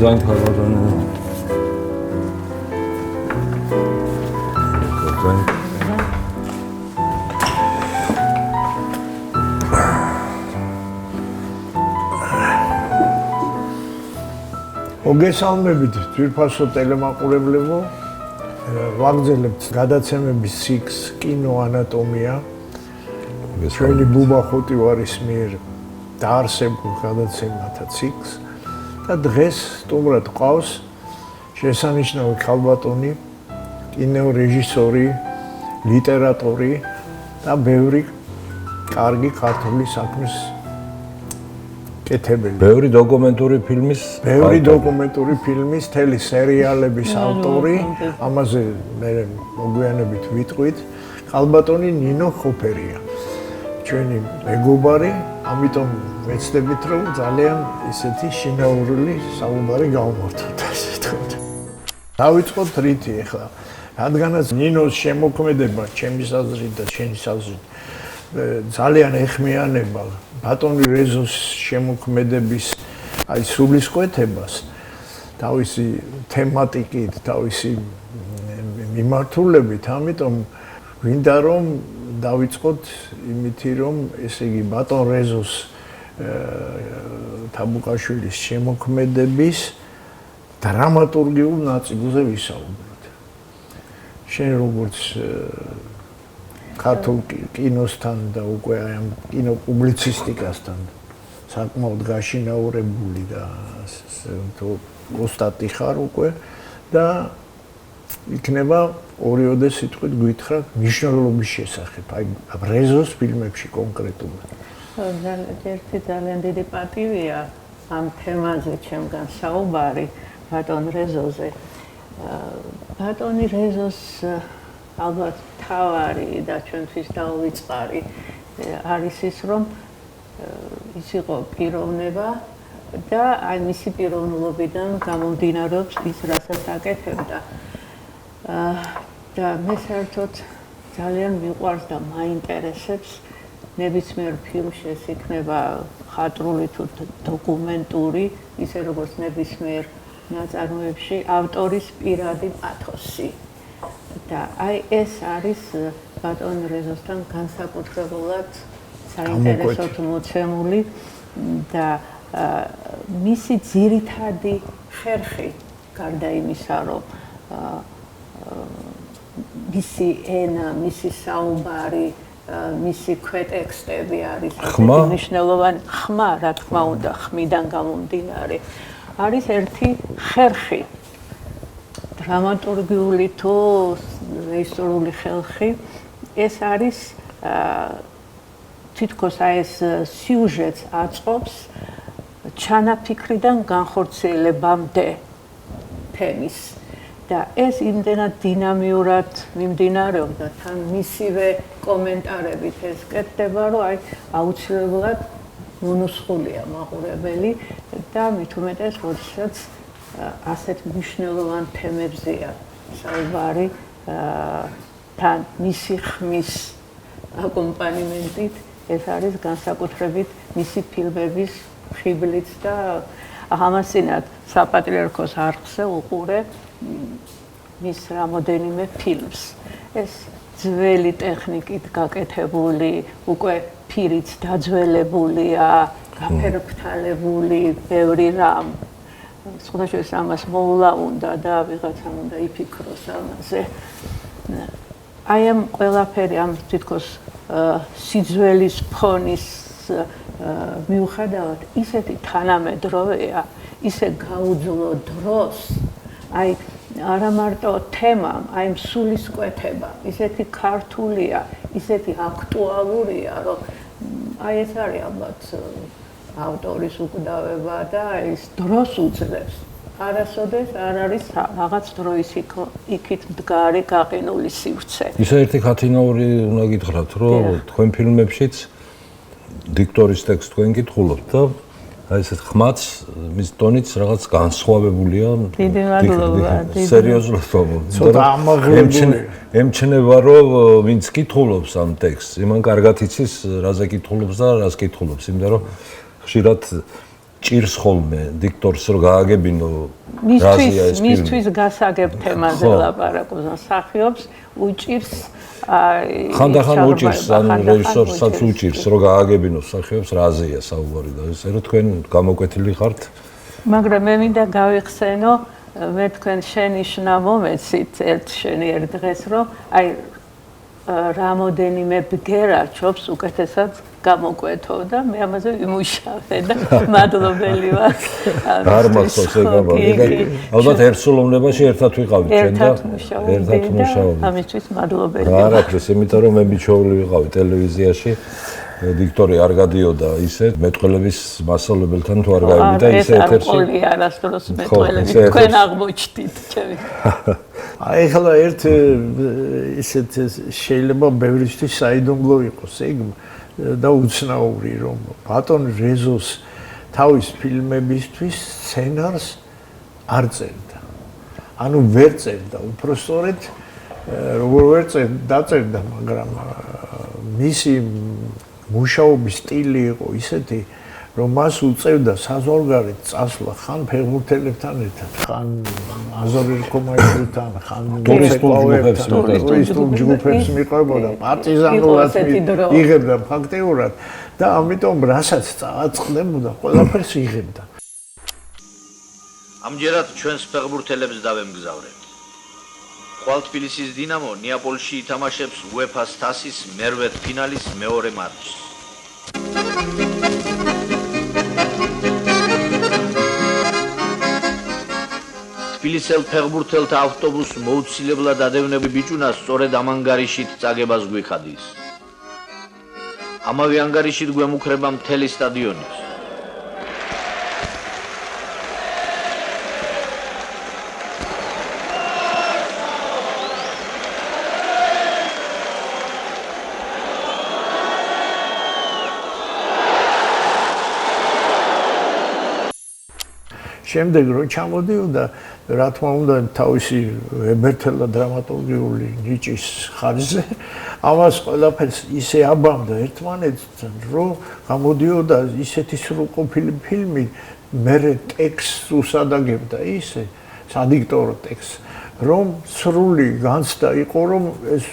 ძალიან ხარბატონი. მოგესალმებით ძვირფასო ტელემაყურებლებო. ვაგრძელებთ გადაცემების ციკლს კინო ანატომია. ჩვენი ბუბა ხოტივარის მიერ დაარსებულ გადაცემათა ციკლს და დღეს სტუმრად ყავს შესანიშნავი ქალბატონი, კინორეჟისორი, ლიტერატორი და ბევრი კარგი ქართული საქმის კეთებელი. ბევრი დოკუმენტური ფილმის, თელი სერიალების ავტორი, ამაზე მე მოგვიანებით ვიტყვით, ქალბატონი ნინო ხოფერია. ჩვენი მეგობარი, ამიტომ ვეცდებით, რომ ძალიან ისეთი შინაურული საუბარი გავმართოთ, ასე ვთქვათ. დავიწყოთ რითი ახლა, რადგანაც ნინოს შემოქმედება ჩემის აზრით და ჩემის აზრით ძალიან ეხმიანება ბატონი რეზოს შემოქმედების აი სულისკვეთებას, თავისი თემატიკით, თავისი მიმართულებით, ამიტომ ვინდა რომ დავიწყოთ იმითი, რომ ესე იგი ბატონ რეზოს თაბუკაშვილის შემოქმედების დრამატურგიულ ნაწილზე ვისაუბროთ. შენ როგორც ქართულ კინოსთან და უკვე ამ კინოპუბლიცისტიკასთან საკმაოდ გაშინაურებული და ოსტატი ხარ უკვე და იქნება ორიოდე სიტყვით გითხრა მნიშვნელობის შესახებ, აი რეზოს ფილმებში კონკრეტულად. ერთი ძალიან დიდი პატივია ამ თემაზე ჩემგან საუბარი ბატონ რეზოზე. ბატონი რეზოს ალბათ თავარი და ჩვენთვის დაუვიწყარი არის ის, რომ ის იყო პიროვნება და აი მისი პიროვნულობიდან გამომდინარეობს ის, რასაც აკეთებდა. და მე საერთოდ ძალიან მიყვარს და მაინტერესებს ნებისმიერ ფილმში, ეს იქნება ხატრული თუ დოკუმენტური, ისე როგორც ნებისმიერ ნაწარმოებში ავტორის პირადი პათოსი. და აი ეს არის ბატონ რეზოსთან განსაკუთრებულად საინტერესოდ მოცემული და მისი ძირითადი ხერხი, გარდა იმისა, რომ მისი ენა, მისი საუბარი, მისი ქვეტექსტები არის მნიშვნელოვანი. ხმა, რა თქმა უნდა, ხმიდან გამომდინარე, არის ერთი ხერხი. დრამატურგიული თუ ისტორიული ხერხი, ეს არის თითქოს აი ეს სიუჟეტს აწყობს ჩანაფიქრიდან განხორციელებამდე თემის. და ეს იმდენად დინამიურად მიმდინარეობდა, თან მისივე კომენტარებით ეს კეთდება, რომ აი აუცილებლად მონუსხულია მაყურებელი და მით უმეტეს, როდესაც ასეთ მნიშვნელოვან თემებზეა საუბარი, თან მისი ხმის აკომპანიმენტით, ეს არის განსაკუთრებით მისი ფილმების ხიბლიც და ამასინად საპატრიარქოს არხზე უყურე მის რამოდენიმე ფილმს. ეს ძველი ტექნიკით გაკეთებული, უკვე ფირიც დაძველებულია, გაფერფთალებული ბევრი რამ. სხვადასხვა ამას მოვლა უნდა და ვიღაცამ უნდა იფიქროს ამაზე. აი ამ ყველაფერი ამ თითქოს სიძველის ფონის მიუხედავად ისეთი თანამედროვეა, ისე გაუძლო დროს, აი არა მარტო თემამ, აი სულისკვეთება, ისეთი ქართულია, ისეთი აქტუალურია, რომ აი ეს არის ალბათ ავტორის უკვდავება და ის დროს უძლებს. არასოდეს არ არის რაღაც დროის იქით მდგარი გაყინული სივრცე. ისე ერთი ქათინაური უნდა გითხრათ, რომ თქვენ ფილმებშიც დიქტორის ტექსტს თქვენ გითხულობთ და აი ესეთ ხმაც მის ტონიც რაღაც განსხვავებულია. დიდი მადლობა. სერიოზულად ვამბობ. ცოტა ამაღლებული. ემჩნევა, რომ ვინც კითხულობს ამ ტექსტს, იმან კარგად იცის, რაზე კითხულობს და რას კითხულობს, იმიტომ რომ ხშირად ჭირს ხოლმე დიქტორს რომ გააგებინო რაზეა ეს ფილმი. მისთვის გასაგებ თემაზე ლაპარაკობს, მსახიობს უჭირს ხანდახან უჭირს, ანუ რეჟისორსაც უჭირს რომ გააგებინოს მსახიობს რაზეა საუბარი და ესე რომ თქვენ გამოკვეთილი ხართ. მაგრამ მე მინდა გავიხსენო მე თქვენ შენიშნა მომეცით შენი ერთ დღეს რომ აი რამოდენიმე ბგერა ჩობს უკეთესად გამოკვეთო და მე ამაზე ვიმუშავე და მადლობელი ვარ. არ მახსოვს ეგ ალბათ ერთსულოვნებაში ერთად ვიყავით ჩვენ და ერთად მუშაობდით. ამისთვის მადლობელი ვარ. არა, ეს იმიტომ რომ მე მიჩოვლი ვიყავი ტელევიზიაში. დიქტორი არ გადიოდა ისე მეტყველების მასწავლებელთან თუ არ გავიდა ისე ეთერში. არ ყოლი არასდროს მეტყველები თქვენ აღმოჩნდით ჩემი. აი ახლა ერთ ისეთ შეიძლება ბევრისთვის საიდუმლო იყოს ეგ და უცნაური რომ ბატონ რეზოს თავის ფილმებისთვის სცენარს არ წერდა. ანუ ვერ წერდა, უпростоრედ როგორ ვერ დაწერდა, მაგრამ მისი მუშაობის სტილი იყო ისეთი, რომ მას უწევდა საზღვარგარეთ წასვლა ხან ფეხბურთელებთან ერთად, ხან აზორ ერქომაიშვილთან, ხან ტურისტულ ჯგუფებს მიყვებოდა, პარტიზანულად იღებდა ფაქტიურად და ამიტომ რასაც წააწყდებოდა, ყველაფერს იღებდა. ამჯერად ჩვენს ფეხბურთელებს დავემგზავრებთ. ხვალ თბილისის დინამო ნეაპოლში ითამაშებს UEFA-ს თასის მერვედფინალის მეორე მატჩს. თბილისელ ფეხბურთელთა ავტობუსს მოუცილებლად ადევნები ბიჭუნა სწორედ ამ ანგარიშით წაგებას გვიხადის. ამავე ანგარიშით გვემუქრება მთელი სტადიონიც. შემდეგ რო ჩამოდიოდა, რა თქმა უნდა, თავისი ებერთელა დრამატურგიული ნიჭის ხარჯზე, ამას ყველაფერს ისე აბამდა ერთმანეთთან, რომ გამოდიოდა ისეთი სრულყოფილი ფილმი, მერე ტექსტს უსადაგებდა ისე, სადიქტორო ტექსტს, რომ სრული განცდა იყო, რომ ეს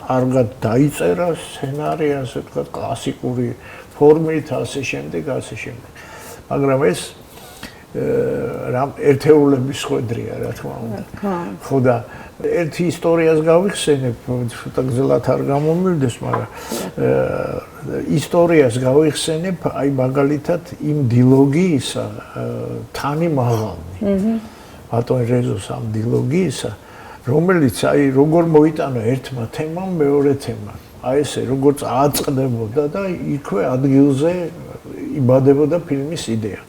კარგად დაიწერა სცენარი, ასე ვთქვათ, კლასიკური ფორმით, ასე შემდეგ. მაგრამ ეს რამ ერთეულების ხვედრია, რა თქმა უნდა. ხო და ერთი ისტორიას გავიხსენებ, ცოტა გზელად არ გამომივიდეს, მაგრამ ისტორიას გავიხსენებ, აი მაგალითად იმ დილოგიისა თანი მაღალნი. ბატონ რეზოს ამ დილოგიისა, რომელიც აი როგორ მოიტანა ერთმა თემამ მეორე თემამ. აი ესე როგორც აწყდებოდა და იქვე ადგილზე იბადებოდა ფილმის იდეა.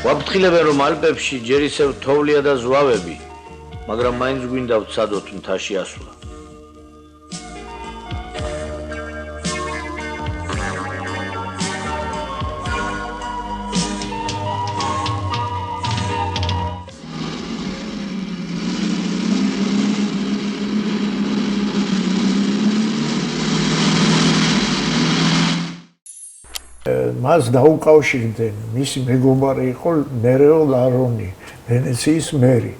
ვაფრთხილებენ რომ ალპებში ჯერ ისევ თოვლია და ზვავები, მაგრამ მაინც გვინდა ვცადოთ მთაში ასვლა. მას დაუკავშირდნენ მისი მეგობარი იყო ნერეო ლარონი, ვენეციის მერი.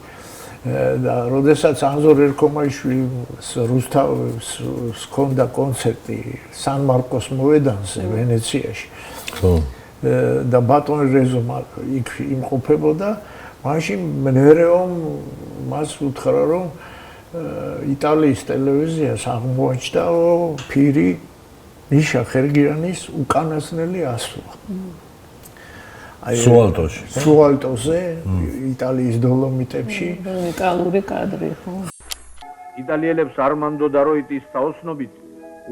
და როდესაც ანზორ ერქომაიშვილის რუსთავის ჰქონდა კონცერტი სან მარკოს მოედანზე ვენეციაში. და ბატონ რეზო იქ იმყოფებოდა, მაშინ ნერეომ მას უთხრა, რომ იტალიის ტელევიზიას აღმოაჩნდა ფირი მიშა ხერგიანის უკანასკნელი ასვლა. სუალტოზე, იტალიის დოლომიტებში. უნიკალური კადრი, ხო? იტალიელებს არმანდო დაროიტის თაოსნობით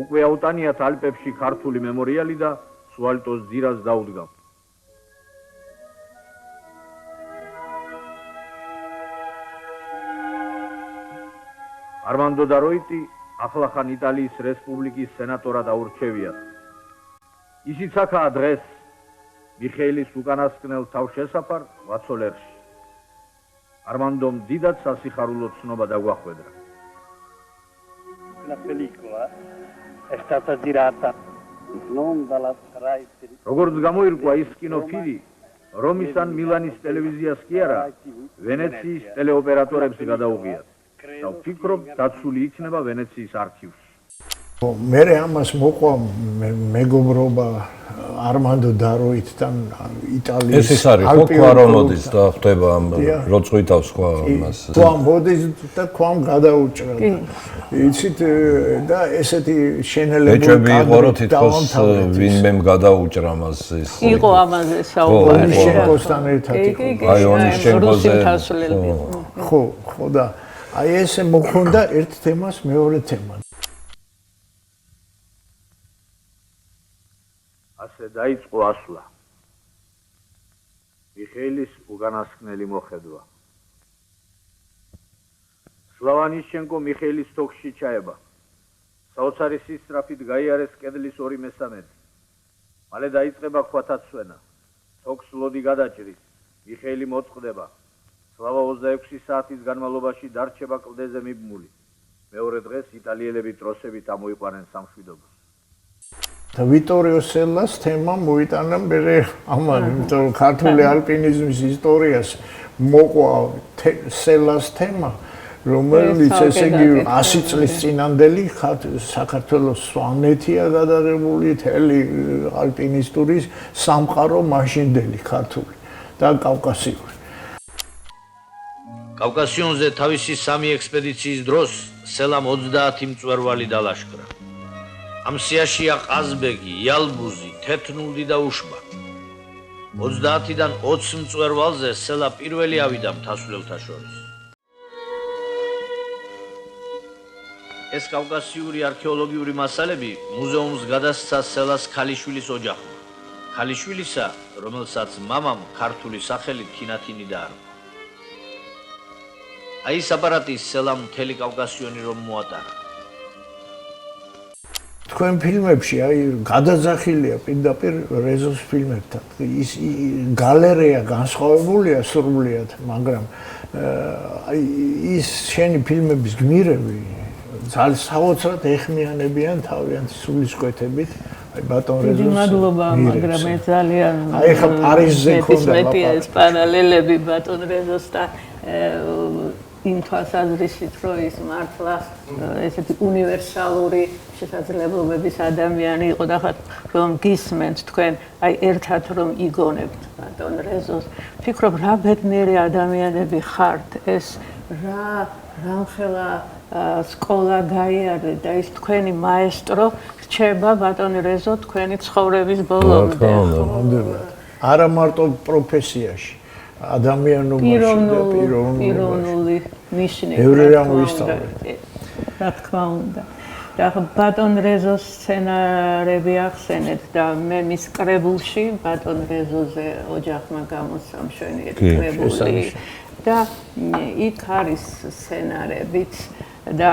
უკვე აუტანიათ ალპებში ქართული მემორიალი და სუალტოს ძირას დაუდგა. არმანდო დაროიტი ახლახან იტალიის რესპუბლიკის სენატორად აურჩევიათ. ისიც აქაა დღეს მიხეილის უკანასკნელ თავშესაფარ ვაცოლერში. არმანდომ დიდად სასიხარულო ცნობა daguaხვედრა. La pellicola è stata girata როგორც გამოირკვა ის კინოფილმი, რომის ან მილანის ტელევიზიას კი არა, ვენეციის ტელეოპერატორებს გადაუღიათ. და ვფიქრობ, დაცული იქნება ვენეციის არქივში. მე ამას მოყვა მეგობრობა არმანდო დაროიტთან იტალიის ეს ის არის ხო ქვარომოდის და ხდება ამ როწყვიტავს სხვა მას ქვამოდის და ქვამ გადაუჭრა იცით და ესეთი შენელებული ეჭები იყო რომ თითქოს ვინმემ გადაუჭრა მას ის იყო ამაზე საუბარი ონიშენკოსთან ერთად იყო აი ონიშენკოზე ხო და აი ესე მოხონდა ერთ თემას მეორე თემა ასე დაიწყო ასვლა. მიხეილის უკანასკნელი მოხედვა. სლავანიშჩენკო მიხეილის თოქში ჩაება. საოცარი სისწრაფით გაიარეს კედლის 2/3. მალე დაიწყება ქვათაცვენა. თოქს ლოდი გადაჭრის. მიხეილი მოწყდება. სლავა 26 საათის განმავლობაში დარჩება კლდეზე მიბმული. მეორე დღეს იტალიელები ტროსებით ამოიყვანენ სამშვიდობოს. და ვიტორიო სელას თემა მოიტანა მე ამან, იმიტომ რომ ქართული ალპინიზმის ისტორიას მოყვა სელას თემა, რომელიც ესე იგი 100 წლის წინანდელი საქართველოს სვანეთია გადაღებული თელი ალპინისტური სამყარო მაშინდელი ქართული და კავკასიური. კავკასიონზე თავისი 3 ექსპედიციის დროს სელამ 30 მწვერვალი დალაშქრა. ამ სიაშია ყაზბეგი, იალბუზი, თეთნულდი და უშბა. 30-დან 20 მწვერვალზე სელა პირველი ავიდა მთასვლელთა შორის. ეს კავკასიური არქეოლოგიური მასალები მუზეუმს გადასცა სელას ქალიშვილის ოჯახმა. ქალიშვილისა, რომელსაც მამამ ქართული სახელით ქინათინი დაარქვა. აი ეს აპარატი სელამ მთელი კავკასიონი რომ მოატარა. თქვენ ფილმებში აი გადაძახილია პირდაპირ რეზოს ფილმებთან. ის გალერეა განსხვავებულია სრულიად, მაგრამ აი ის შენი ფილმების გმირები ძალიან საოცრად ეხმიანებიან თავიანთ სულისკვეთებით. აი ბატონ რეზოს. დიდი მადლობა, მაგრამ ეს ძალიან აი ხა პარიზზე ქონდა ეს პარალელები ბატონ რეზოსთან იმ თვალსაზრისით, რომ ის მართლა ესეთი უნივერსალური შესაძლებლობების ადამიანი იყო და ხომ გისმენთ თქვენ აი ერთად რომ იგონებთ ბატონ რეზოს. ვფიქრობ რა ბედნიერი ადამიანები ხართ ეს რამხელა სკოლა გაიარეთ და ის თქვენი მაესტრო რჩება ბატონ რეზო თქვენი ცხოვრების ბოლომდე. არა მარტო პროფესიაში ადამიანობაში და პიროვნული ნიშნები. ბევრი რამ ვისწავლეთ. რა თქმა უნდა. და ბატონ რეზოს სცენარები ახსენეთ და მე მის კრებულში ბატონ რეზოზე ოჯახმა გამოსცა მშვენიერი კრებული და იქ არის სცენარებიც და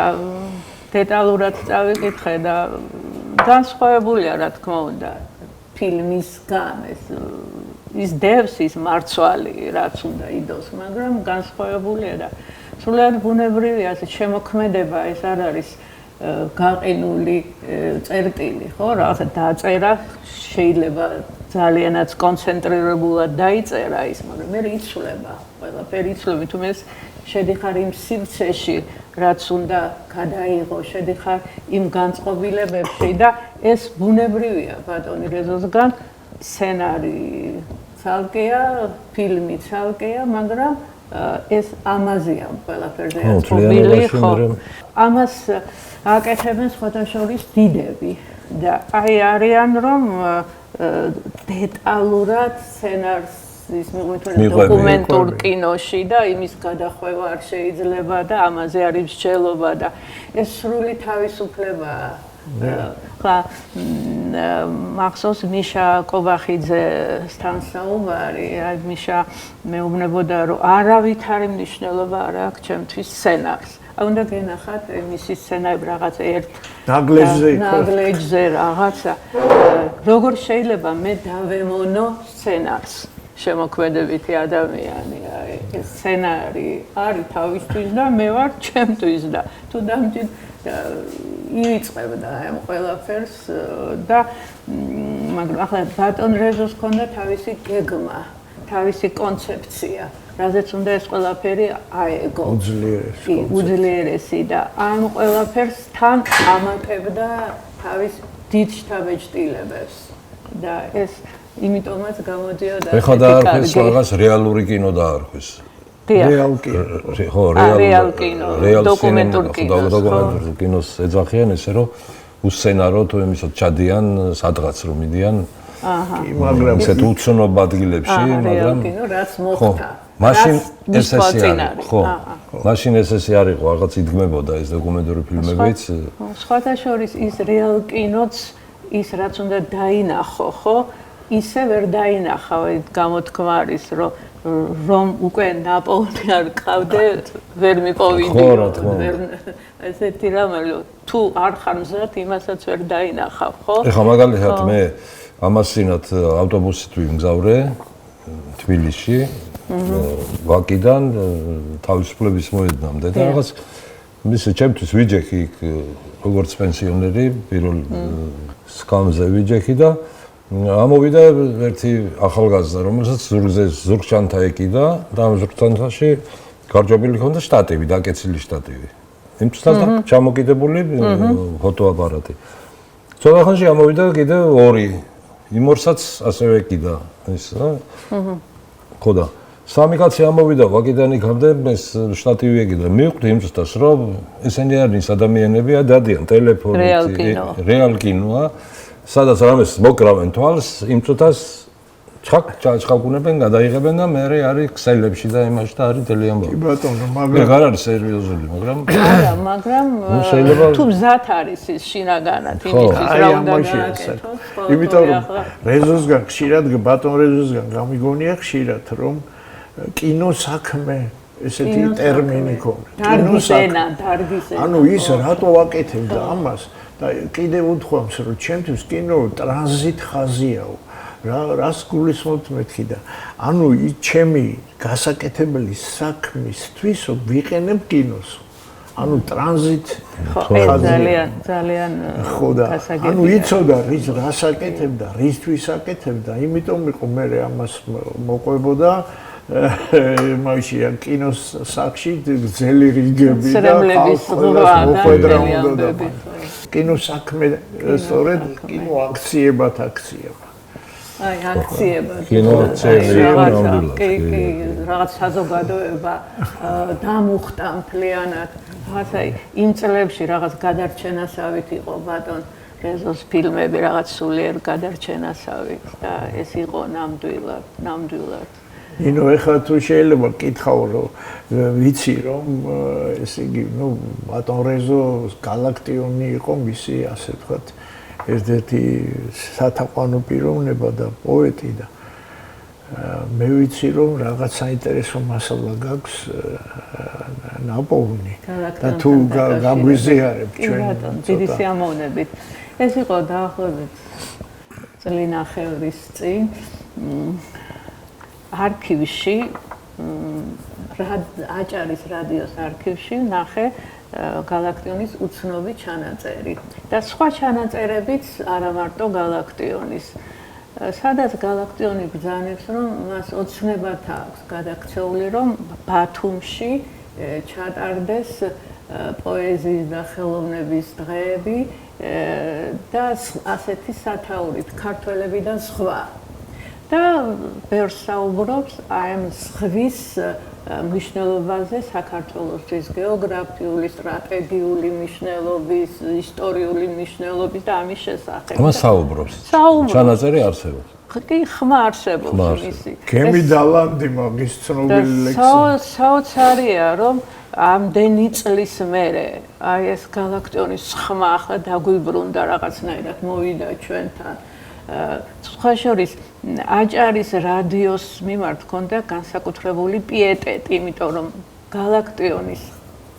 დეტალურად წავიკითხე და განსხვავებულია რა თქმა უნდა ფილმისგან ის დევს ის მარცვალი რაც უნდა იდოს, მაგრამ განსხვავებულია და სულად ბუნებრივია ეს შემოქმედება ეს არ არის გაყინული წერტილი, ხო, რაღაცა დაწერა, შეიძლება ძალიანაც კონცენტრირებულად დაიწერა ის, მაგრამ მე იცვლება, ყველაფერი იცვლება, თუ მე შედიხარ იმ სივრცეში, რაც უნდა გადაიღო, შედიხარ იმ განწყობილებებში და ეს ბუნებრივია ბატონი რეზოსგან, სცენარი ცალკეა, ფილმი ცალკეა, მაგრამ ეს ამაზეა ყველაფერზე აწყვილი, ხო. ამას აკეთებენ სხვათა შორის დიდები და აი არიან რომ დეტალურად სცენარს ის მიღმითვენ დოკუმენტურ კინოში და იმის გადახვევა არ შეიძლება და ამაზე არის მსჯელობა და ეს სრული თავისუფლებაა. ხა მახსოვს მიშა კობახიძესთან საუბარი, აი მიშა მეუბნებოდა რომ არავითარი მნიშვნელობა არ აქვს ჩემთვის სცენარს. უნდა გენახათ მისი სცენები რაღაც ერთ ნაგლეჯზე რაღაცა როგორ შეიძლება მე დავემონო სცენარს შემოქმედებითი ადამიანი აი სცენარი არის თავისთვის და მე ვარ ჩემთვის და თუ დამჭირ ივიწყებდა ამ ყველაფერს და მაგრამ ახლა ბატონ რეზოს ჰქონდა თავისი გეგმა, თავისი კონცეფცია, რაზეც უნდა ეს ყველაფერი აეგო. უძლიერესი და ამ ყველაფერს თან ამატებდა თავის დიდ შთაბეჭდილებებს და ეს იმიტომაც გამოდიოდა ეხლა დაარქვეს რაღაც რეალური კინო დაარქვეს. რეალ კინო. ხო, რეალ კინო, დოკუმენტურ კინოს ეძახიან ესე რომ უსცენარო თუ იმისოთ ჩადიან სადღაც რომ მიდიან. კი, მაგრამ ესეთ უცნობ ადგილებში, მაგრამ კინო რაც მოხდა. მაშინ ესეთი არის, ხო. მაშინ ესეთი არისო, რაღაც იდგმებოდა ეს დოკუმენტური ფილმებიც. სხვათა შორის ის რეალ კინოც ის რაც უნდა დაინახო, ხო? ისე ვერ დაინახა, გამოთქმა არის, რომ უკვე ნაპოლეონი არ ყავდე, ვერ მიპოვიდი. ესეთი რამე, თუ არ ხარ მზად, იმასაც ვერ დაინახავ, ხო? ეხლა მაგალითად მე ამასინათ ავტობუსით ვიმგზავრე თბილისში, ვაკიდან თავისუფლების მოედნამდე და რაღაც ისე ჩემთვის ვიჯექი იქ როგორც პენსიონერი, პირველ სკამზე ვიჯექი და ამოვიდა ერთი ახალგაზრდა, რომელსაც ზურგჩანთა ეკიდა და ამ ზურგჩანთაში გარჯობილი ჰქონდა შტატივი, დაკეცილი შტატივი. იმცდას და ჩამოკიდებული ფოტოაპარატი. ცოტა ხანში ამოვიდა კიდევ ორი. იმ ორსაც ასევე ეკიდა ეს რა. ხო და სამი კაცი ამოვიდა ვაკიდან იქამდე ეს შტატივი ეკიდა. მივხვდი იმცდას რომ ესენი არიან ადამიანები, დადიან ტელეფონით, რეალ კინოა. სადაც რამეს მოკრავენ თვალს, იმ წუთას ჩაჩხაკუნებენ, გადაიღებენ და მე არის ქსელებში და იმაში და არის ძალიან ბოლო. კი ბატონო, მაგრამ არ არის სერიოზული, მაგრამ არა, მაგრამ თუ მზად არის ის შინაგანად იმისთვის რა უნდა გააკეთოს. იმიტომ რომ რეზოსგან ხშირად ბატონ რეზოსგან გამიგონია ხშირად რომ კინო საქმე ესეთი ტერმინი ქონდა. დარგისენა, დარგისენა. ანუ ის რატო აკეთებდა ამას? და კიდევ უთქვამს რომ ჩემთვის კინო ტრანზიტ ხაზიაო რას გულისხმობთ მეთქი და ანუ ჩემი გასაკეთებელი საქმისთვის ვიყენებ კინოს ანუ ტრანზიტ ძალიან ხო და ანუ იცოდა რას აკეთებდა რისთვის აკეთებდა იმიტომ იყო მე ამას მოყვებოდა მაშინ კინოს სახში გზელი რიგები და კინო საქმე სწორედ კინო აქციებად აქციება. აი აქციებად. კინო აქციები კი, რაღაც საზოგადოება დამუხტა მთლიანად. რაღაცა იმ წლებში რაღაც გადარჩენასავით იყო ბატონ რეზოს ფილმები რაღაც სულიერ გადარჩენასავით და ეს იყო ნამდვილად. ინო ეხლა თუ შეიძლება კითხავ რომ ვიცი რომ ესე იგი ნუ ბატონ რეზო გალაქტიონი იყო მისი ასე ვთქვათ ერთ-ერთი სათაყვანო პიროვნება და პოეტი და მე ვიცი რომ რაღაც საინტერესო მასალა გაქვს ნაპოლეონი და თუ გაგვიზიარებ ჩვენ დიდი სიამოვნებით ეს იყო დაახლოებით წლინახევრის წინ არქივში აჭარის რადიოს არქივში ნახე გალაქტიონის უცნობი ჩანაწერი და სხვა ჩანაწერებიც არა მარტო გალაქტიონის სადაც გალაქტიონი ბრძანებს რომ მას ოცნებად აქვს გადაქცეული რომ ბათუმში ჩატარდეს პოეზიის და ხელოვნების დღეები და ასეთი სათაურით ქართველები და სხვა და ბევრს საუბრობს აი ამ ზღვის მნიშვნელობაზე საქართველოსთვის გეოგრაფიული, სტრატეგიული მნიშვნელობის, ისტორიული მნიშვნელობის და ამის შესახებ. ამას საუბრობს. ჩანაწერი არსებობს. კი, ხმა არსებობს მისი. გემი დალანდი მაგის ცნობილი ლექსი. საოცარია რომ ამდენი წლის მერე აი ეს გალაქტიონის ხმა ახლა დაგვიბრუნდა რაღაცნაირად მოვიდა ჩვენთან. სხვა შორის აჭარის რადიოს მიმართ ჰქონდა განსაკუთრებული პიეტეტი, იმიტომ რომ გალაქტიონის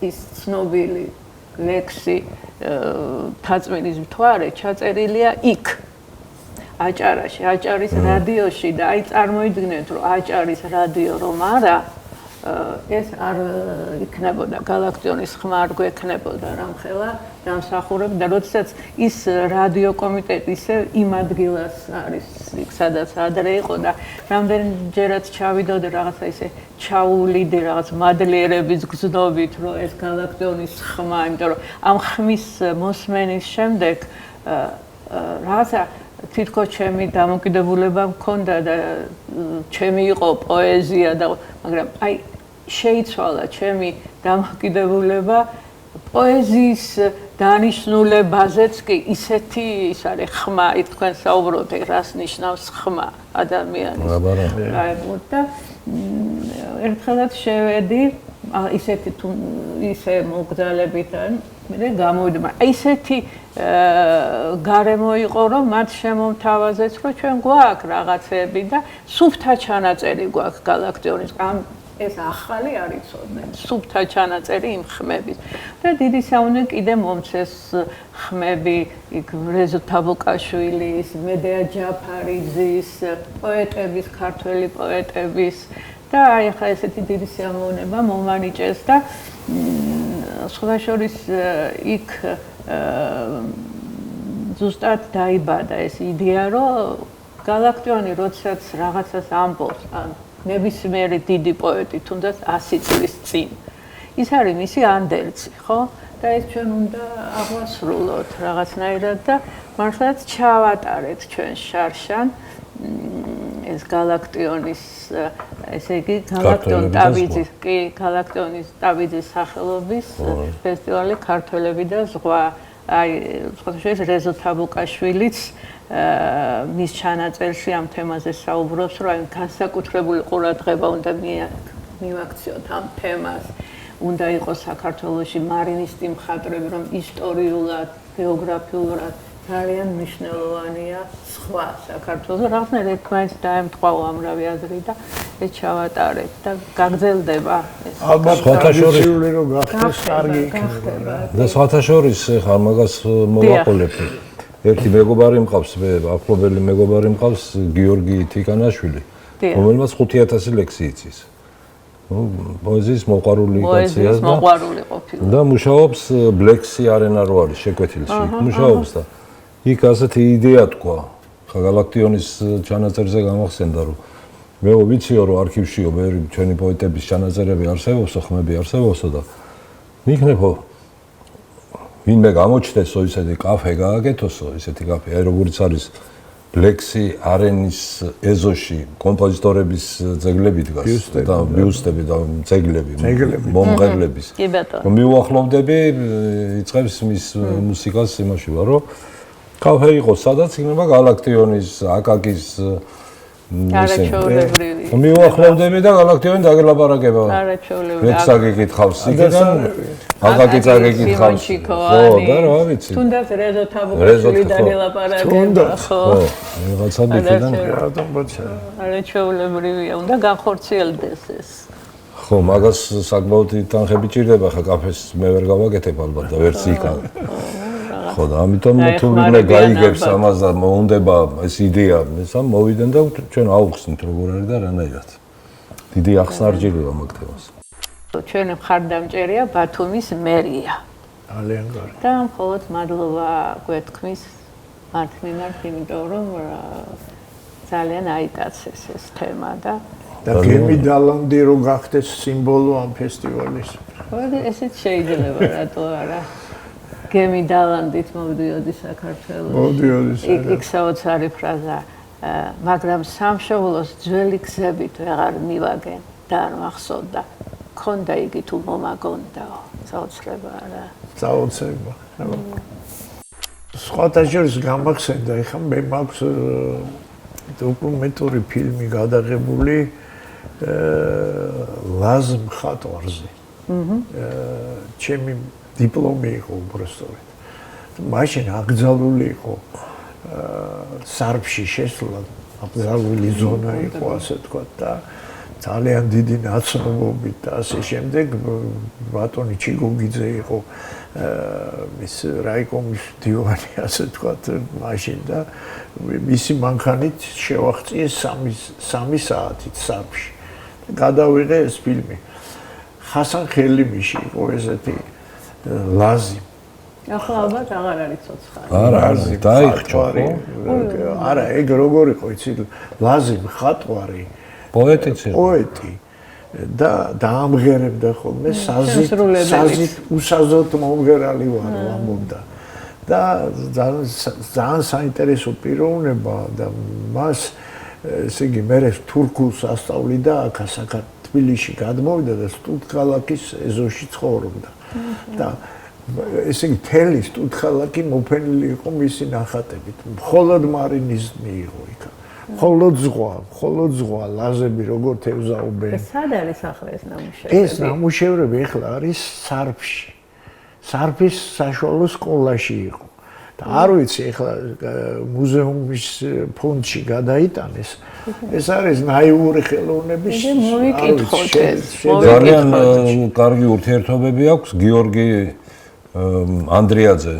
ის ცნობილი ლექსი თაწმინდის მთვარე ჩაწერილია იქ აჭარაში, აჭარის რადიოში და აი წარმოიდგინეთ რომ აჭარის რადიო რომ არა ეს არ იქნებოდა გალაქტიონის ხმა არ გვექნებოდა რამხელა დამსახურებ და როდესაც ის რადიო კომიტეტი ისე იმ ადგილას არის იქ სადაც ადრე იყო და რამდენჯერაც ჩავიდოდი რაღაცა ისე ჩაუვლიდი რაღაც მადლიერების გზნობით რომ ეს გალაქტიონის ხმა იმიტომ რომ ამ ხმის მოსმენის შემდეგ რაღაცა თითქოს ჩემი დამოკიდებულება მქონდა და ჩემი იყო პოეზია და მაგრამ აი შეიცვალა ჩემი დამოკიდებულება პოეზიის დანიშნულებაზეც კი ისეთი ის არის ხმა იქ თქვენ საუბრობთ რას ნიშნავს ხმა ადამიანის აი და ერთხელაც შევედი ისეთი თუ ისე მოგზაურობით მე გამოვიდი მაგრამ ისეთი გარემო იყო რომ მათ შემომთავაზეს რომ ჩვენ გვაქვს რაღაცები და სუფთა ჩანაწერი გვაქვს გალაქტიონის ამ ეს ახალი არ იცოდნენ სუფთა ჩანაწერი იმ ხმების და დიდი საუნე კიდე მომცეს ხმები იქ რეზო თაბუკაშვილის მედეა ჯაფარიძის პოეტების ქართველი პოეტების და აი ახლა ესეთი დიდი სიამოვნება მომანიჭეს და სხვა შორის იქ ზუსტად დაიბადა ეს იდეა რომ გალაქტიონი როდესაც რაღაცას ამბობს ან ნებისმიერი დიდი პოეტი თუნდაც 100 წლის წინ ის არის მისი ანდერძი ხო და ეს ჩვენ უნდა აღვასრულოთ რაღაცნაირად და მართლაც ჩავატარეთ ჩვენ შარშან ეს გალაქტიონის ესე იგი გალაქტიონის ტაბიძის სახელობის ფესტივალი ქართველები და ზღვა აი სხვადასხვა რეზო თაბუკაშვილიც მის ჩანაწერში ამ თემაზე საუბრობს რომ აი განსაკუთრებული ყურადღება უნდა მივაქციოთ ამ თემას უნდა იყოს საქართველოში მარინისტი მხატვრები რომ ისტორიულად გეოგრაფიულად ძალიან მნიშვნელოვანია სხვა საქართველოს რაღაცნაირად ერთმანეთს დაემთხვაო ამრავი აზრი და ეს ჩავატარეთ და გაგრძელდება ეს ალბათ ტრადიციული რომ გახდეს კარგი იქნება და სხვათა შორის ხა მაგას მოვაყოლებ ერთი მეგობარი მყავს მე ახლობელი მეგობარი მყავს გიორგი თიკანაშვილი რომელმაც 5000 ლექსი იცის პოეზიის მოყვარული კაცია და მუშაობს ბლექსი არენა რო არის შეკვეთილში მუშაობს და იქ ასეთი იდეა თქვა ხა გალაქტიონის ჩანაწერზე გამახსენდა რომ მე ვიციო რომ არქივშიო მე ჩვენი პოეტების ჩანაწერები არსებობს ხმები არსებობს და მიქნებო ვინმე გამოჩნდესო ისეთი კაფე გააკეთოსო ისეთი კაფე აი როგორც არის ბლექსი არენის ეზოში კომპოზიტორების ძეგლები დგას და ბიუსტები და ძეგლები მომღერლების რომ მიუახლოვდები იწყებს მის მუსიკას იმაში ვარ რომ კაფე იყო სადაც იქნება გალაქტიონის აკაკის არაჩვეულებრივი მიუახლოვდები და გალაქტიონი დაგელაპარაკება არაჩვეულებრივი ლექსა გეკითხავს იქიდან აკაკი წაგეკითხავს ხო და რა ვიცი თუნდაც რეზო თაბუკაშვილი დაგელაპარაკება ხო რაღაცა იქიდან რატომ ბოცა არაჩვეულებრივია უნდა განხორციელდეს ეს ხო მაგას საკმაოდ თანხები ჭირდება ხა კაფეს მე ვერ გავაკეთებ ალბათ და ვერც იქა ხო და ამიტომ თუ ვინმე გაიგებს ამას და მოუნდება ეს იდეა ესა მოვიდენ და ჩვენ აუხსნით როგორ არის და რანაირად დიდი ახსნა არ ჭირდება მაგ თემას ჩვენი მხარდამჭერია ბათუმის მერია ძალიან კარგი და მხოლოდ მადლობა გვეთქმის მათ მიმართ იმიტომ რომ ძალიან აიტაცეს ეს თემა და გემი დალანდი რო გახდეს სიმბოლო ამ ფესტივალის ხო ესეც შეიძლება რატო არა გემი დალანდით მოვიდიოდი საქართველოს მოვიდიოდი იქ საოცარი ფრაზა მაგრამ სამშობლოს ძველი გზებით ვეღარ მივაგენ და არ მახსოვდა ქონდა იგი თუ მომაგონდაო საოცრება არა საოცრება სხვათა შორის გამახსენდა ეხლა მე მაქვს დოკუმენტური ფილმი გადაღებული ლაზ მხატვარზე ჩემი დიპლომი იყო უბრალოდ. მაშინ აკრძალული იყო სარფში შესვლა, აკრძალული ზონა იყო ასე თქვა და ძალიან დიდი ნაცნობობით და ასე შემდეგ ბატონი ჩიგოგიძე იყო ის რაიკომის დივანი ასე თქვა მაშინ და მისი მანქანით შევაღწიეს 3 საათით სარფში. გადავიღე ეს ფილმი. ხასან ხელიმიში იყო ესეთი ლაზი. ახლა ალბათ აღარ არის ცოცხალი. არა, დაიხჭო. არა, ეგ როგორ იყო, იცი, ლაზი მხატვარი, პოეტიც იყო. პოეტი და დაამღერებდა ხოლმე საზით უსაზოთ მომღერალი ვარ ამბობდა. და ძალიან საინტერესო პიროვნება და მას ესე იგი მე თურქულს ასწავლიდა აქ თბილისში გადმოვიდა და სტუდქალაქის ეზოში ცხოვრობდა. და ესე იგი თელი სტუდქალაქი მოფენილი იყო მისი ნახატებით. მხოლოდ მარინიზმი იყო იქ. მხოლოდ ზღვა, ლაზები როგორ თევზაობენ. სად არის ახლა ეს ნამუშევრები? ეს ნამუშევრები ახლა არის სარფში. სარფის საშუალო სკოლაში იყო. და არ ვიცი ახლა მუზეუმის ფონდში გადაიტანეს. ეს არის ნაიური ხელოვნების მოვიკითხოთ ეს. ძალიან კარგი ურთიერთობები აქვს გიორგი ანდრიაძე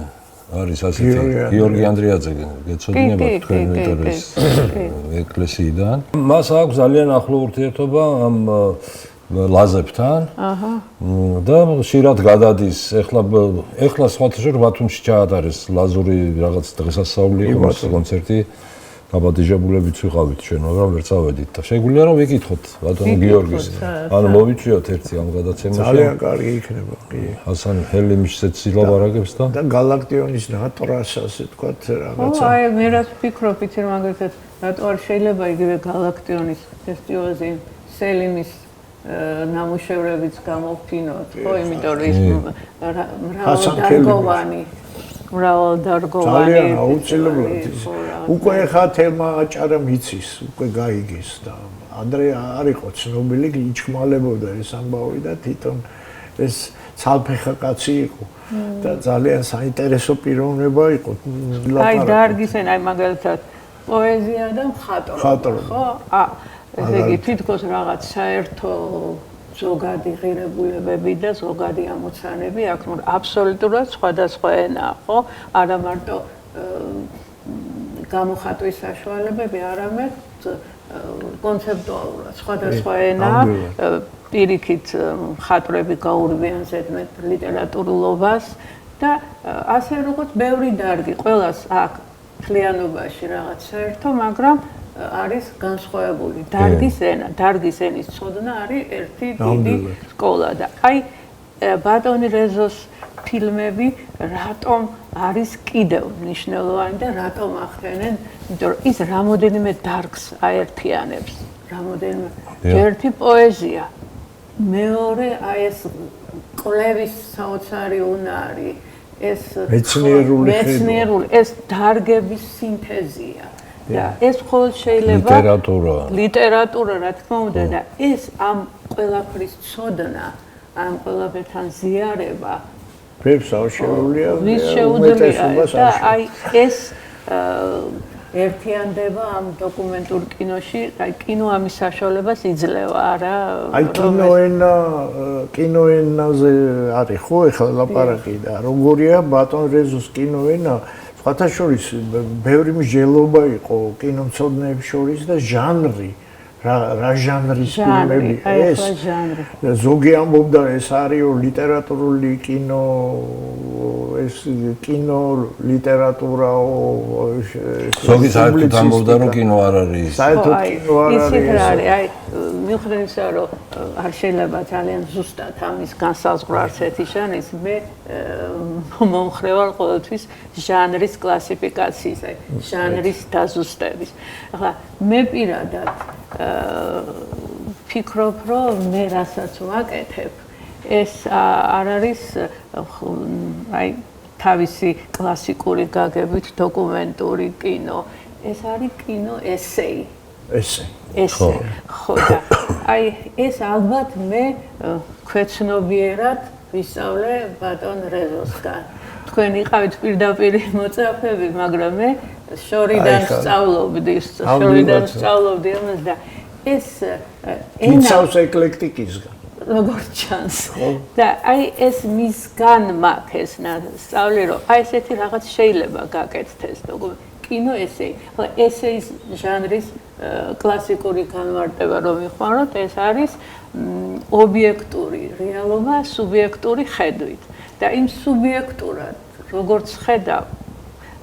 არის ასეთი გიორგი ანდრიაძე გეცოდინებათ თქვენ მეტყვის ეკლესიიდან. მას აქვს ძალიან ახლო ურთიერთობა ამ ლაზებთან. და ხშირად გადადის ეხლა სხვათაშორ ბათუმში ჩაატარეს ლაზური რაღაც დღესასწაული იყო კონცერტი. გაბადიჟებულებიც ვიყავით ჩვენ, მაგრამ ვერ წავედით და შეგვიძლია რომ ვიკითხოთ ბატონ გიორგის. ანუ მოვიწვიოთ ერთი ამ გადაცემაში. ძალიან კარგი იქნება, კი. ჰასან ჰელიმიშსაც ილაპარაკებს და გალაქტიონის ნატრას ასე თქვათ რაღაცა. აი მე რაც ვფიქრობ, იცი რომ მაგალითად რატო არ შეიძლება იგივე გალაქტიონის ფესტივალზე სელიმის ნამუშევრებიც გამოვფინოთ, ხო, იმიტომ რომ ის მრავალდარგოვანი ძალიან აუცილებლად ის. უკვე ხა თემა აჭარა მიცის, უკვე გაიგეს და ადრე არ იყო ცნობილი, იჭმალებოდა ეს ამბავი და თვითონ ეს ცალფეხა კაცი იყო და ძალიან საინტერესო პიროვნება იყო. აი დარგის აი მაგალითად პოეზია და მხატვრობა, ხო? ესე იგი თითქოს რაღაც საერთო ზოგადი ღირებულებები და ზოგადი ამოცანები აქვს, მაგრამ აბსოლუტურად სხვადასხვა ენაა, ხო? არა მარტო გამოხატვის საშუალებები, არამედ კონცეპტუალურად სხვადასხვა ენაა. პირიქით მხატვრები გაურბიან ზედმეტ ლიტერატურულობას და ასე როგორც ბევრი დარგი, ყველას აქვს მთლიანობაში რაღაც საერთო, მაგრამ არის განსხვავებული დარგის ენა, დარგის ენის ცოდნა არის ერთი დიდი სკოლა და აი ბატონი რეზოს ფილმები რატომ არის კიდევ მნიშვნელოვანი და რატომ ახდენენ, იმიტომ რომ ის რამოდენიმე დარგს აერთიანებს, რამოდენიმე ერთი პოეზია, მეორე აი ეს კვლევის საოცარი უნარი, ეს მეცნიერული ეს დარგების სინთეზია. და ეს მხოლოდ შეიძლება ლიტერატურა რა თქმა უნდა და ეს ამ ყველაფრის ცოდნა, ამ ყველაფერთან ზიარება ფერს აუშეულია ვის შეუძლია და აი ეს ერთიანდება ამ დოკუმენტურ კინოში, აი კინო ამის საშუალებას იძლევა, არა? აი კინოენაზე არის ხო ეხლა ლაპარაკი და როგორია ბატონ რეზოს კინოენა სხვათა შორის ბევრი მსჯელობა იყო კინომცოდნეებს შორის და ჟანრი რა ჟანრის ფილმები ეს ზოგი ამბობდა ეს არის ლიტერატურული კინო ეს კინო ლიტერატურა ზოგი საერთოდ ამბობდა რომ კინო არ არის საერთოდ კინო არ არის აი მიუხედავად იმისა რომ არ შეიძლება ძალიან ზუსტად ამის განსაზღვრა ერთი ჟანრის მე მომხრევარ ყოველთვის ჟანრის კლასიფიკაციის აი ჟანრის დაზუსტების ახლა მე პირადად ფიქრობ რომ მე რასაც ვაკეთებ ეს არ არის აი თავისი კლასიკური გაგებით დოკუმენტური კინო ეს არის კინო ესეი ესე ხო და აი ეს ალბათ მე ქვეცნობიერად ვისწავლე ბატონ რეზოსგან თქვენ იყავით პირდაპირ მოწაფეები მაგრამ მე შორიდან სწავლობდი ამას და ეს იცავს ეკლექტიკისგან როგორც ჩანს და აი ეს მისგან მაქვს ეს სწავლე რომ აი ესეთი რაღაც შეიძლება გაკეთდეს კინო ესეი. ხო, ესეის ჟანრის კლასიკური განმარტება რომ მიხმაროთ, ეს არის ობიექტური რეალობა სუბიექტური ხედვით. და იმ სუბიექტურად როგორც ხედავ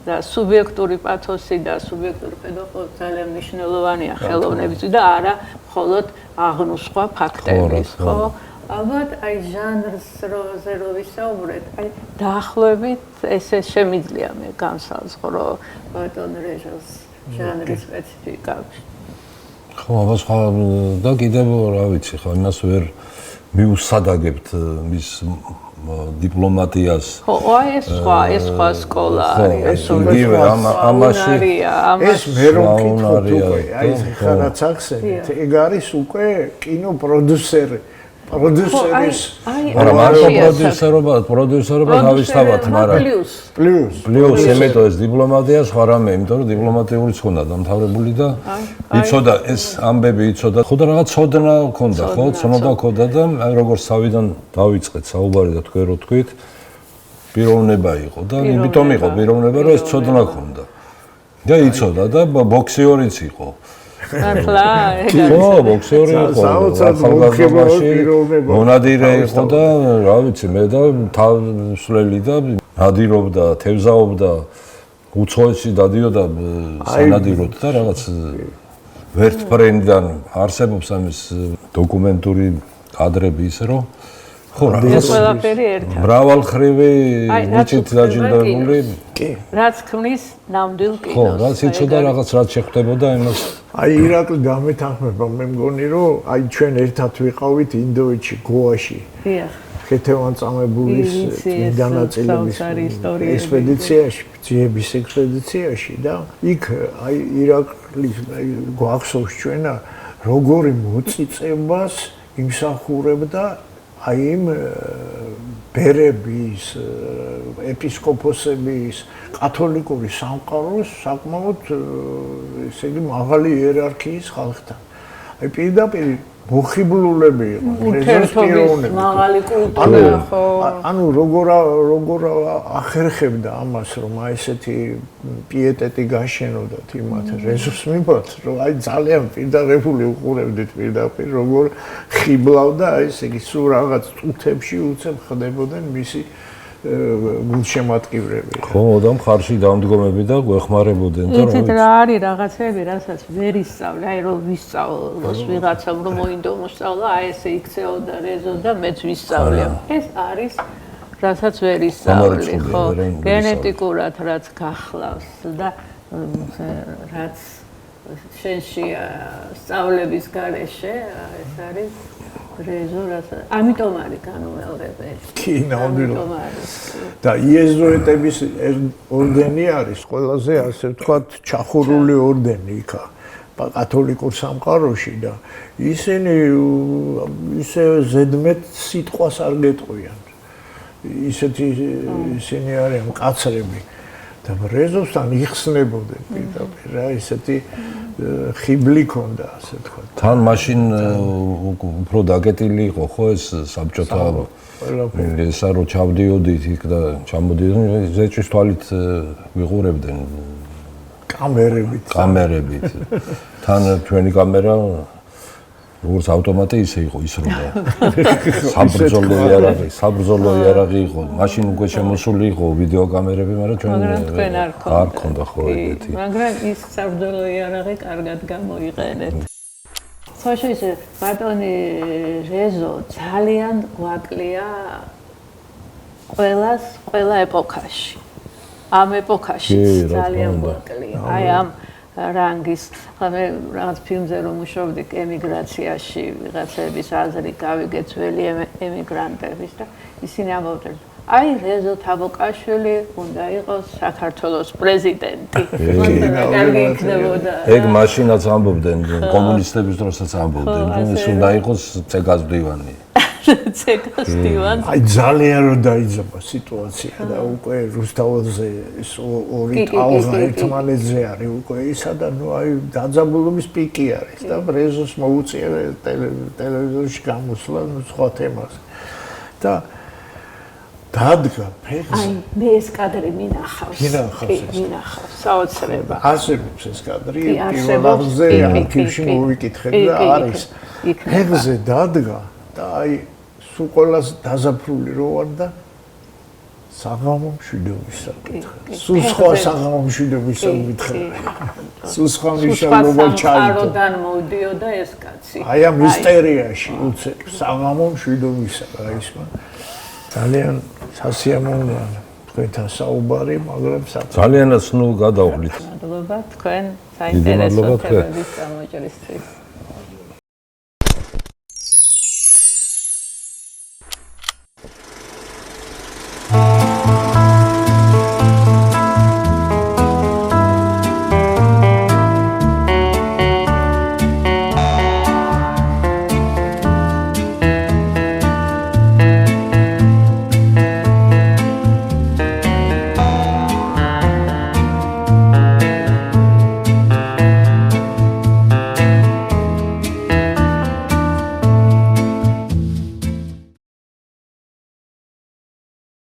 და სუბიექტური პათოსი და სუბიექტური ხედვა ძალიან მნიშვნელოვანია ხელოვნებისთვის და არა მხოლოდ აღნუსხვა ფაქტების, ხო? ალბათ აი ჟანრს რო ვისაუბრეთ, აი დაახლოებით ესე შემიძლია მე განსაზღვრო ბატონ რეჟოს ჟანრის სპეციფიკა. ხო, აბა სხვა და კიდევ რა ვიცი, ხო, იმას ვერ მიუსადაგებთ მის დიპლომატიას. ხო, აი ეს სხვა სკოლა არის. იგივე ამაში ეს მე რომ ვკითხოთ უკვე, აი ხა რაც ახსენეთ, ეგ არის უკვე კინოპროდიუსერი. პროდიუსერის არა პროდიუსერობა თავისთავად, მაგრამ პლუს ემეთო ეს დიპლომატია სხვა რამე, იმიტომ რომ დიპლომატიური ცოდნა დამთავრებული და იცოდა ეს ამბები იცოდა, ხო და რაღაც ცოდნა ჰქონდა, ხო, ცნობა ჰქონდა და აი როგორც თავიდან დავიწყეთ საუბარი და თქვენ რო თქვით, პიროვნება იყო და იმიტომ იყო პიროვნება, რომ ეს ცოდნა ჰქონდა. და იცოდა და ბოქსიორიც იყო. ახლა ხო, ბოქსერი იყო. ახალგაზრდობაში მონადირე იყო და რა ვიცი, მე და თავსვლელი და ნადირობდა, თევზაობდა, უცხოეთში დადიოდა სანადიროდ და რაღაც ვერტფრენდიდან არსებობს ამის დოკუმენტური კადრები ისე რომ ხო, ეს ყველაფერი ერთად. მრავალხრივი ნიჭით დაჯილდოებული. კი. რაც ქმნის ნამდვილ კინოს. ხო, რაც იცოდა რაღაც რაც შეხვდებოდა იმას. აი ირაკლი დამეთანხმება, მე მგონი რომ აი ჩვენ ერთად ვიყავით ინდოეთში, გოაში. დიახ. ქეთევან-წამებულის დანაწილების ექსპედიციაში, ძიების ექსპედიციაში და იქ აი ირაკლის გვახსოვს ჩვენა როგორი მოწიწებას იმსახურებდა აი იმ ბერების, ეპისკოპოსების, კათოლიკური სამყაროს საკმაოდ ესე იგი მაღალი იერარქიის ხალხთან. აი პირდაპირ მოხიბლულები იყო ურთიერთობის მაღალი კულტურა ხო ანუ როგორ ახერხებდა ამას რომ აი ესეთი პიეტეტი გაშენოდათ იმათ რეზოს მიმართ რომ აი ძალიან პირდაღებული უყურებდით პირდაპირ როგორ ხიბლავდა აი ესე იგი სულ რაღაც წუთებში უცებ ხდებოდნენ მისი გულშემატკივრები. ხო, და მხარში დამდგომები და გვეხმარებოდნენ და იცით რა არის რაღაცები, რასაც ვერ ისწავლე, აი რომ ვისწავლოს ვიღაცამ რომ მოინდო მოსწავლა, აი ესე იქცეოდა რეზო და მეც ვისწავლე. ეს არის რასაც ვერ ისწავლე, ხო? გენეტიკურად რაც გახლავს და რაც შენში სწავლების გარეშე ეს არის რეზო რასაც ამიტომ არის განუმეორებელი. კი, ნამდვილად. და იეზუიტების ორდენი არის ყველაზე ასე ვთქვათ ჩახურული ორდენი იქა კათოლიკურ სამყაროში და ისინი ისე ზედმეტ სიტყვას არ გეტყვიან. ისეთი ისინი არიან მკაცრები. და რეზოსთან იხსნებოდნენ პირდაპირ რა ისეთი ხიბლი ქონდა ასე თქვა. თან მაშინ უფრო დაკეტილი იყო ხო ეს საბჭოთა ესა რო ჩავდიოდით იქ და ჩამოდიოდნენ ზეჭვის თვალით ვიყურებდნენ კამერებით. თან ჩვენი კამერა როგორც ავტომატი ისე იყო ისროდა. საბრძოლო იარაღი იყო. მაშინ უკვე შემოსული იყო ვიდეო კამერები, მაგრამ ჩვენ არ ქონდა ხო ეგეთი. მაგრამ ის საბრძოლო იარაღი კარგად გამოიყენეთ. ხოშე ეს ბატონი რეზო ძალიან გვაკლია ყველა ეპოქაში. ამ ეპოქაში ძალიან გვაკლია. აი ამ რანგის მე რაღაც ფილმზე რომ მუშაობდი ემიგრაციაში ვიღაცების აზრი გავიგე ძველი ემიგრანტების და ისინი ამბობდნენ აი რეზო თაბოკაშვილი უნდა იყოს საქართველოს პრეზიდენტი კარგი იქნებოდა ეგ მაშინაც ამბობდნენ კომუნისტების დროსაც ამბობდნენ რომ ეს უნდა იყოს ცეკას მდივანი ცეკას მდივანი აი ძალიან რომ დაიძაბა სიტუაცია და უკვე რუსთაველზე ეს ორი ტალღა ერთმანეთზე არის უკვე ისა და ნუ აი დაძაბულობის პიკი არის და რეზოს მოუწია ტელევიზორში გამოსვლა სხვა თემას და დადგა ფეხზე. აი მე ეს კადრი მინახავს. მინახავს საოცრება. არსებობს ეს კადრი, პირველ რიგზე არქივში მოვიკითხეთ და არის. ფეხზე დადგა და აი სულ ყველაზე დაზაფრული რო ვარ და საღამო მშვიდობის საკითხი. სულ სხვა საღამო მშვიდობის საკითხი. სულ სხვა მნიშვნელობა ჩაიდო. აროდან მოვდიოდა ეს კაცი. აი ამ მისტერიაში უცებ საღამო მშვიდობის საკითხი. ძალიან სასიამოვნოა თქვენთან საუბარი, მაგრამ ძალიანაც ნუ გადავხლით. მადლობა თქვენ საინტერესო თემების წამოჭრისთვის.